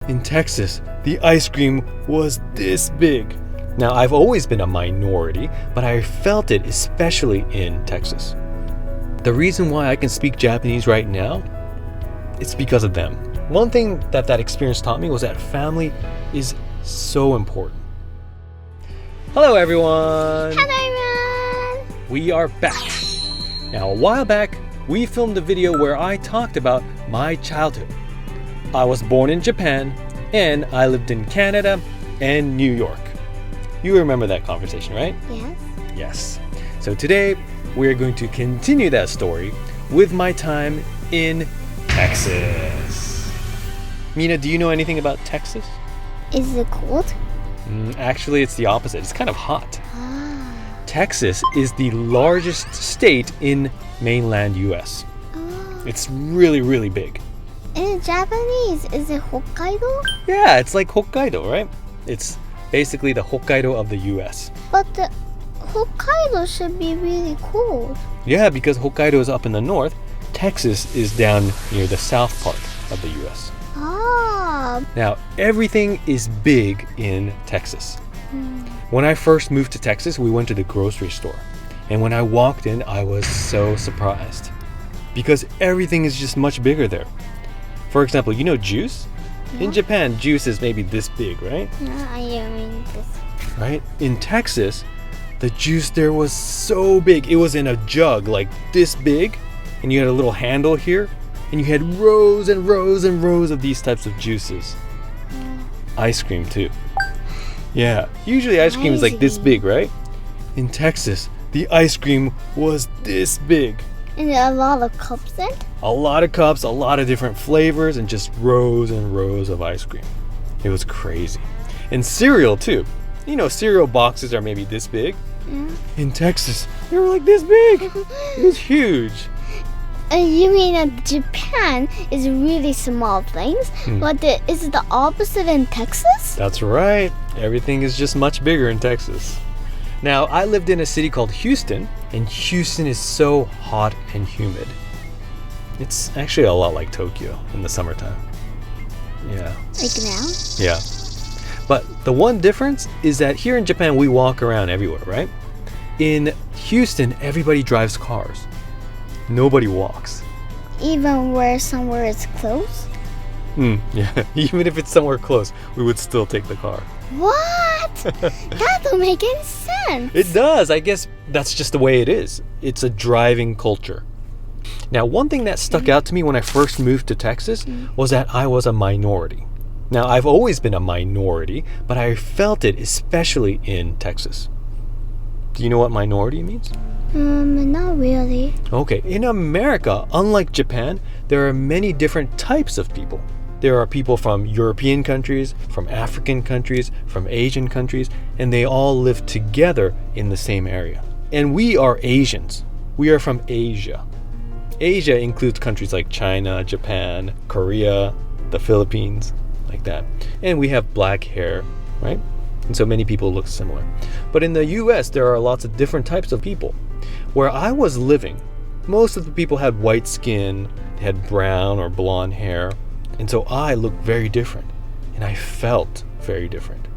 In Texas, the ice cream was this big. Now, I've always been a minority, but I felt it especially in Texas. The reason why I can speak Japanese right now, it's because of them. One thing that experience taught me was that family is so important. Hello, everyone. Hello, everyone. We are back. Now, a while back, we filmed a video where I talked about my childhood. I was born in Japan, and I lived in Canada and New York. You remember that conversation, right? Yes. Yes. So today, we're going to continue that story with my time in Texas. Mina, do you know anything about Texas? Is it cold? Actually, it's the opposite. It's kind of hot. Ah. Texas is the largest state in mainland US. Oh. It's really, really big. In Japanese, is it Hokkaido? Yeah, it's like Hokkaido, right? It's basically the Hokkaido of the US. But the Hokkaido should be really cold. Yeah, because Hokkaido is up in the north, Texas is down near the south part of the US. Ah. Now, everything is big in Texas. When I first moved to Texas, we went to the grocery store. And when I walked in, I was so surprised. Because everything is just much bigger there. For example, you know juice? Yeah. In Japan, juice is maybe this big, right? I mean this. Right? In Texas, the juice there was so big. It was in a jug like this big, and you had a little handle here, and you had rows and rows and rows of these types of juices. Ice cream too. Yeah, usually ice cream is like this big, right? In Texas, the ice cream was this big. And a lot of cups in? A lot of cups, a lot of different flavors, and just rows and rows of ice cream. It was crazy. And cereal too. You know, cereal boxes are maybe this big. Yeah. In Texas, they were like this big. It was huge. You mean that Japan is really small things, but is it the opposite in Texas? That's right. Everything is just much bigger in Texas. Now, I lived in a city called Houston, and Houston is so hot and humid. It's actually a lot like Tokyo in the summertime. Yeah. Like now? Yeah. But the one difference is that here in Japan, we walk around everywhere, right? In Houston, everybody drives cars. Nobody walks. Even where somewhere is close? Yeah. Even if it's somewhere close, we would still take the car. What? That don't make any sense. It does. I guess that's just the way it is. It's a driving culture. Now, one thing that stuck out to me when I first moved to Texas was that I was a minority. Now, I've always been a minority, but I felt it especially in Texas. Do you know what minority means? Not really. Okay, in America, unlike Japan, there are many different types of people. There are people from European countries, from African countries, from Asian countries, and they all live together in the same area. And we are Asians. We are from Asia. Asia includes countries like China, Japan, Korea, the Philippines, like that. And we have black hair, right? And so many people look similar. But in the US, there are lots of different types of people. Where I was living, most of the people had white skin, they had brown or blonde hair, and so I looked very different, and I felt very different.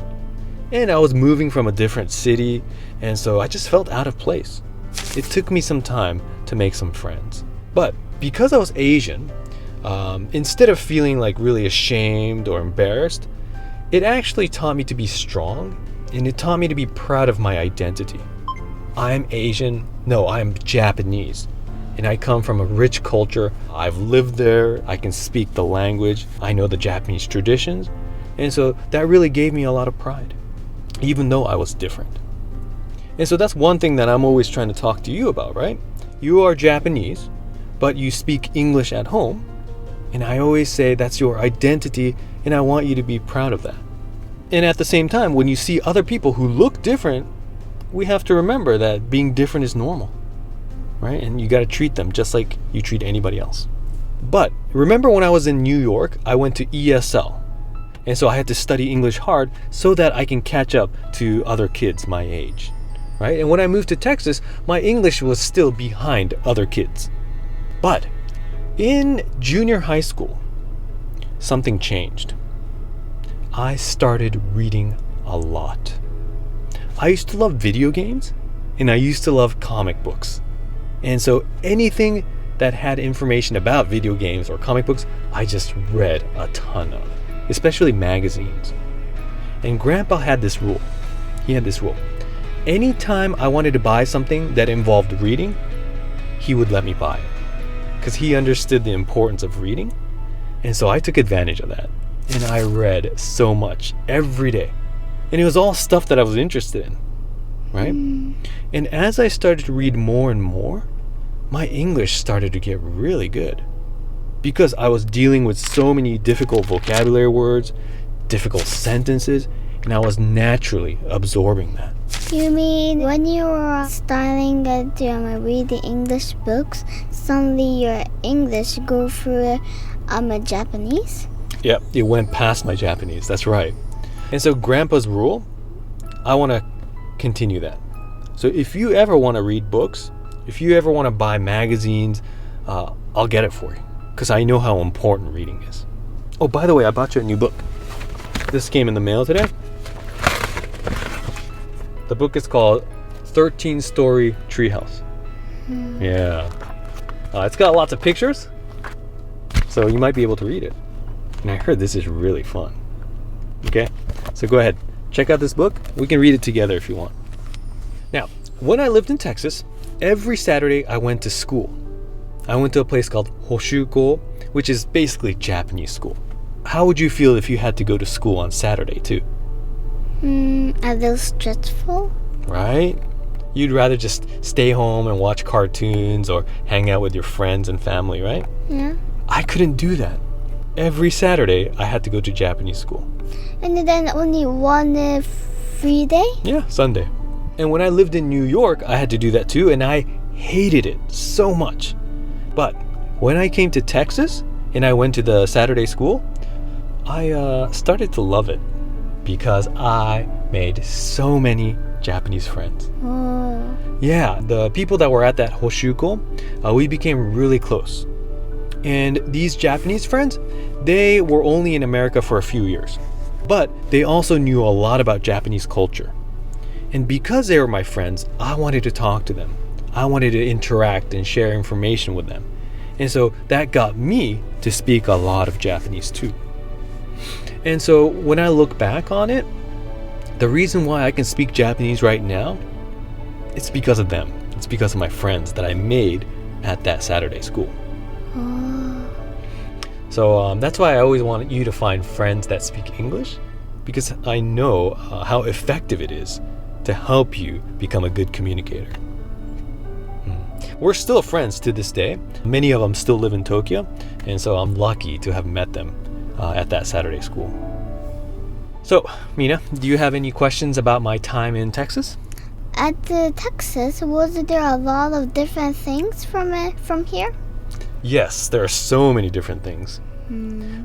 And I was moving from a different city, and so I just felt out of place. It took me some time to make some friends. But because I was Asian, instead of feeling like really ashamed or embarrassed, it actually taught me to be strong, and it taught me to be proud of my identity. I'm Asian. No, I'm Japanese. And I come from a rich culture. I've lived there. I can speak the language. I know the Japanese traditions. And so that really gave me a lot of pride, even though I was different. And so that's one thing that I'm always trying to talk to you about, right? You are Japanese, but you speak English at home. And I always say that's your identity, and I want you to be proud of that. And at the same time, when you see other people who look different, we have to remember that being different is normal, right? And you got to treat them just like you treat anybody else. But remember when I was in New York, I went to ESL. And so I had to study English hard so that I can catch up to other kids my age, right? And when I moved to Texas, my English was still behind other kids. But in junior high school, something changed. I started reading a lot. I used to love video games, and I used to love comic books. And so anything that had information about video games or comic books, I just read a ton of, especially magazines. And Grandpa had this rule. He had this rule. Anytime I wanted to buy something that involved reading, he would let me buy it because he understood the importance of reading. And so I took advantage of that. And I read so much every day. And it was all stuff that I was interested in, right? And as I started to read more and more, my English started to get really good because I was dealing with so many difficult vocabulary words, difficult sentences, and I was naturally absorbing that. You mean when you were starting to read the English books, suddenly your English go through Japanese? Yep, it went past my Japanese, that's right. And so Grandpa's rule, I want to continue that. So if you ever want to read books, if you ever want to buy magazines, I'll get it for you because I know how important reading is. Oh, by the way, I bought you a new book. This came in the mail today. The book is called 13-Story Treehouse. Yeah. It's got lots of pictures, so you might be able to read it. And I heard this is really fun. Okay? So go ahead. Check out this book. We can read it together if you want. Now, when I lived in Texas, every Saturday I went to school. I went to a place called補習校, which is basically Japanese school. How would you feel if you had to go to school on Saturday too? A little stressful. Right? You'd rather just stay home and watch cartoons or hang out with your friends and family, right? Yeah. I couldn't do that. Every Saturday I had to go to Japanese school. And then only one free day? Yeah, Sunday. And when I lived in New York, I had to do that too, and I hated it so much. But when I came to Texas and I went to the Saturday school, I started to love it because I made so many Japanese friends. Oh. Yeah, the people that were at that Hoshuko, we became really close. And these Japanese friends, they were only in America for a few years. But they also knew a lot about Japanese culture. And because they were my friends, I wanted to talk to them. I wanted to interact and share information with them. And so that got me to speak a lot of Japanese too. And so when I look back on it, the reason why I can speak Japanese right now, it's because of them. It's because of my friends that I made at that Saturday school. So that's why I always want you to find friends that speak English, because I know how effective it is to help you become a good communicator. We're still friends to this day. Many of them still live in Tokyo, and so I'm lucky to have met them at that Saturday school. So, Mina, do you have any questions about my time in Texas? At Texas, was there a lot of different things from here? Yes, there are so many different things.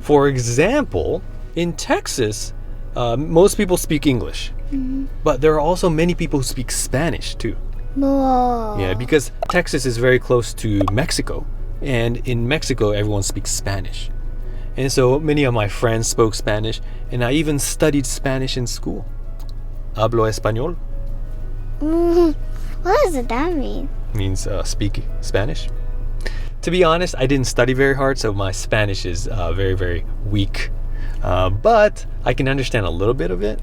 For example, in Texas, most people speak English, but there are also many people who speak Spanish too. Whoa. Yeah, because Texas is very close to Mexico, and in Mexico, everyone speaks Spanish. And so many of my friends spoke Spanish, and I even studied Spanish in school. Hablo español. What does that mean? Means speak Spanish. To be honest, I didn't study very hard, so my Spanish is very, very weak. But I can understand a little bit of it.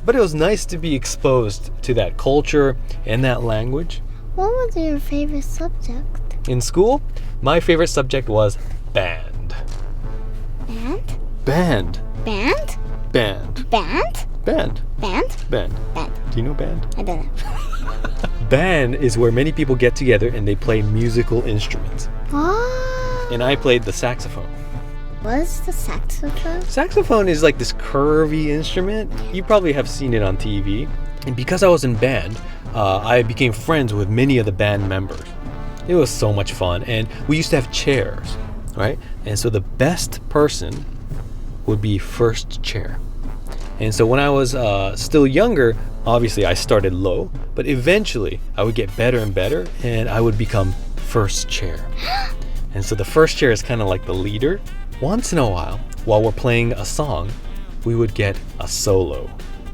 But it was nice to be exposed to that culture and that language. What was your favorite subject? In school, my favorite subject was band. Band? Band. Band? Band. Band? Band. Band? Band. Band. Do you know band? I don't know. Band is where many people get together and they play musical instruments. Oh. And I played the saxophone. What is the saxophone? Saxophone is like this curvy instrument. You probably have seen it on TV. And because I was in band, I became friends with many of the band members. It was so much fun. And we used to have chairs, right? And so the best person would be first chair. And so when I was still younger, obviously I started low, but eventually I would get better and better and I would become first chair. And so the first chair is kind of like the leader. Once in a while we're playing a song, we would get a solo.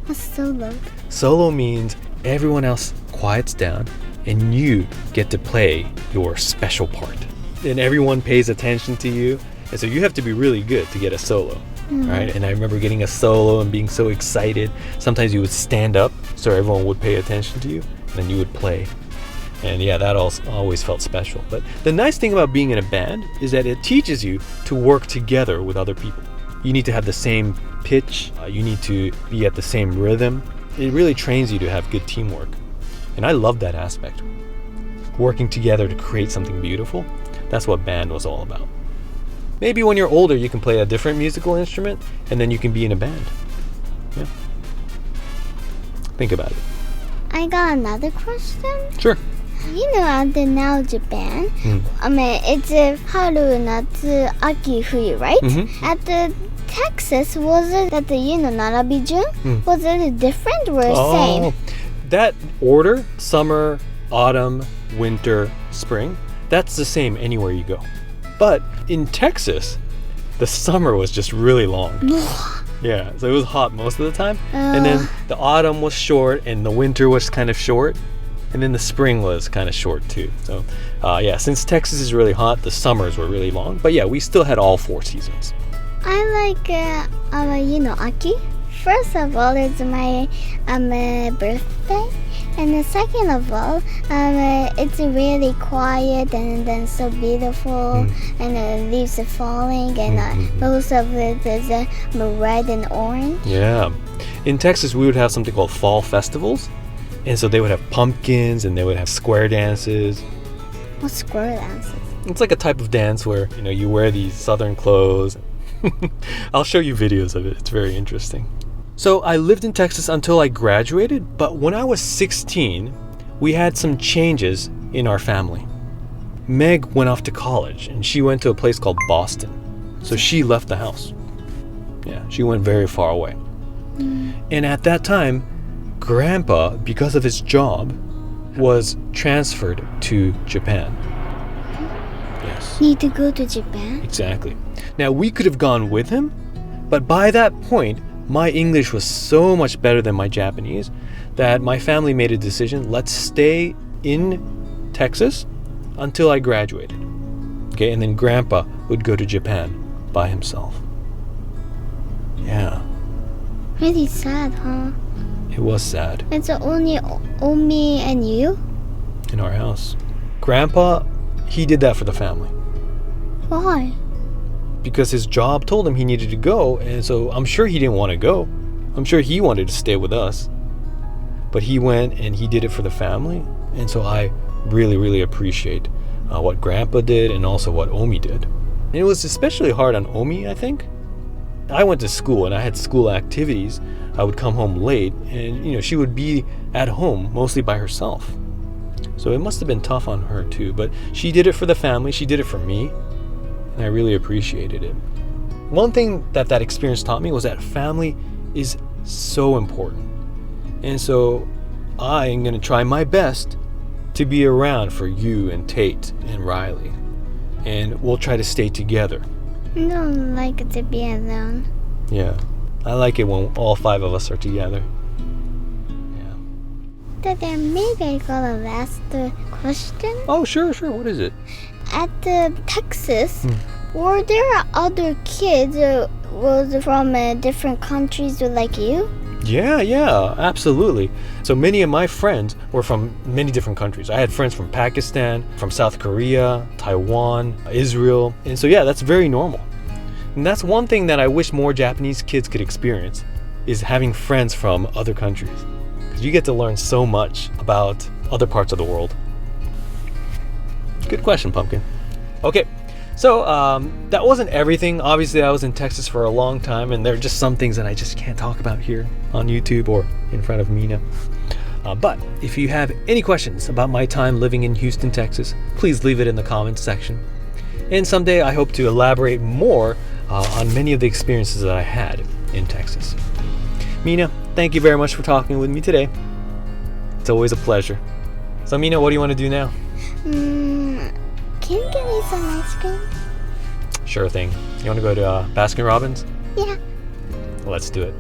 A solo. Solo means everyone else quiets down and you get to play your special part. And everyone pays attention to you. And so you have to be really good to get a solo. Right? And I remember getting a solo and being so excited. Sometimes you would stand up so everyone would pay attention to you. And then you would play. And yeah, that always felt special. But the nice thing about being in a band is that it teaches you to work together with other people. You need to have the same pitch. You need to be at the same rhythm. It really trains you to have good teamwork. And I love that aspect. Working together to create something beautiful. That's what band was all about. Maybe when you're older, you can play a different musical instrument and then you can be in a band. Yeah. Think about it. I got another question. Sure. You know, until now Japan, it's haru, natsu, aki, fuyu, right? At the Texas, was it that the narabijun? Was it different or same? That order, summer, autumn, winter, spring, that's the same anywhere you go. But in Texas, the summer was just really long. Yeah, so it was hot most of the time. And then the autumn was short and the winter was kind of short. And then the spring was kind of short too. So yeah, since Texas is really hot, the summers were really long. But yeah, we still had all 4 seasons. I like, aki. First of all, it's my birthday. And the second of all, it's really quiet and then so beautiful. And the leaves are falling and most of it is red and orange. Yeah. In Texas, we would have something called fall festivals. And so they would have pumpkins and they would have square dances. What's square dances? It's like a type of dance where, you wear these southern clothes. I'll show you videos of it. It's very interesting. So I lived in Texas until I graduated, but when I was 16, we had some changes in our family. Meg went off to college and she went to a place called Boston. So she left the house. Yeah, she went very far away. And at that time, Grandpa, because of his job, was transferred to Japan. Yes. Need to go to Japan? Exactly. Now, we could have gone with him, but by that point, my English was so much better than my Japanese that my family made a decision, let's stay in Texas until I graduated. Okay, and then Grandpa would go to Japan by himself. Yeah. Really sad, huh? It was sad. It's only Omi and you? In our house. Grandpa, he did that for the family. Why? Because his job told him he needed to go, and so I'm sure he didn't want to go. I'm sure he wanted to stay with us. But he went and he did it for the family, and so I really, really appreciate what Grandpa did and also what Omi did. And it was especially hard on Omi, I think. I went to school and I had school activities. I would come home late and, she would be at home mostly by herself. So it must have been tough on her too, but she did it for the family. She did it for me, and I really appreciated it. One thing that experience taught me was that family is so important. And so I am going to try my best to be around for you and Tate and Riley. And we'll try to stay together. I don't like to be alone. Yeah. I like it when all 5 of us are together. Yeah. Daddy, maybe I got a last question. Oh, sure. What is it? At Texas, were there other kids was from different countries like you? Yeah, absolutely. So many of my friends were from many different countries. I had friends from Pakistan, from South Korea, Taiwan, Israel. And so yeah, that's very normal. And that's one thing that I wish more Japanese kids could experience, is having friends from other countries. Because you get to learn so much about other parts of the world. Good question, Pumpkin. Okay. So that wasn't everything. Obviously, I was in Texas for a long time, and there are just some things that I just can't talk about here on YouTube or in front of Mina. But if you have any questions about my time living in Houston, Texas, please leave it in the comments section. And someday I hope to elaborate more on many of the experiences that I had in Texas. Mina, thank you very much for talking with me today. It's always a pleasure. So Mina, what do you want to do now? Can you give me some ice cream? Sure thing. You want to go to Baskin Robbins? Yeah. Let's do it.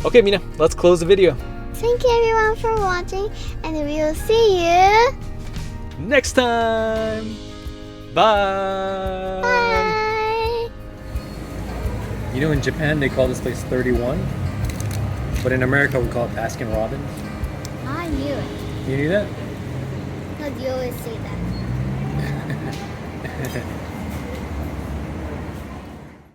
Okay, Mina, let's close the video. Thank you everyone for watching, and we will see you Next time. Bye. Bye. You know, in Japan, they call this place 31. But in America, we call it Baskin Robbins. I knew it. You knew that? Because you always say that.